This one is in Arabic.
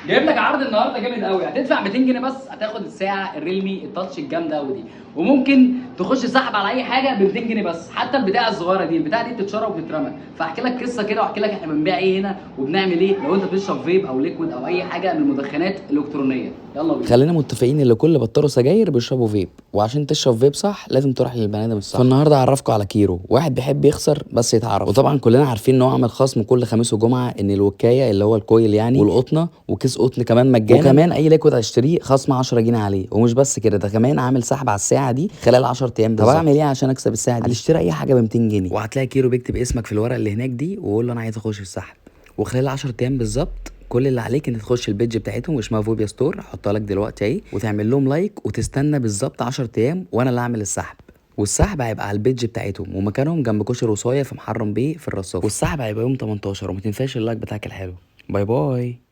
جايب لك عرض النهارده جامد قوي، هتدفع 200 جنيه بس هتاخد الساعه الريلمي التاتش الجامده قوي دي، وممكن تخش سحب على اي حاجه ب 200 جنيه بس، حتى البتاعه الصغيره دي، البتاعه دي بتتشرب وبتترمى. فاحكي لك قصه كده واحكي لك احنا بنبيع ايه هنا وبنعمل ايه لو انت بتشرب فيب او ليكويد او اي حاجه من المدخنات الالكترونيه. يلا بينا. خلينا متفقين ان كل بطاروا سجاير بيشربوا فيب، وعشان تشرب فيب صح لازم تروح للبني ادم الصح. فالنهارده هعرفكم على كيرو، واحد بيحب يخسر بس يتعرف. وطبعا كلنا عارفين ان هو عامل خصم كل خميس وجمعه، ان الوكايه اللي هو الكويل يعني والقطنه وكيس قطن كمان مجانا، وكمان اي ليكويد هشتريه خصم 10 جنيه عليه. ومش بس كده، ده كمان عامل سحب على الساعه دي خلال 10 ايام بالظبط. طب اعمل ايه عشان اكسب الساعه دي؟ هتشتري اي حاجه ب 200 جنيه وهتلاقي كيرو بيكتب اسمك في الورقه اللي هناك دي، وقول له انا عايز اخش السحب. وخلال 10 ايام بالظبط كل اللي عليك انت تخش البيج بتاعتهم واسمها فوبيا ستور، هحطها لك دلوقتي اهي، وتعمل لهم لايك وتستنى بالظبط 10 ايام وانا اللي اعمل السحب. والسحب هيبقى على البيج بتاعتهم ومكانهم جنب كشري وصايه في محرم بيه في الرصاف. والسحب هيبقى يوم 18، وما تنساش اللايك بتاعك الحلو. باي باي.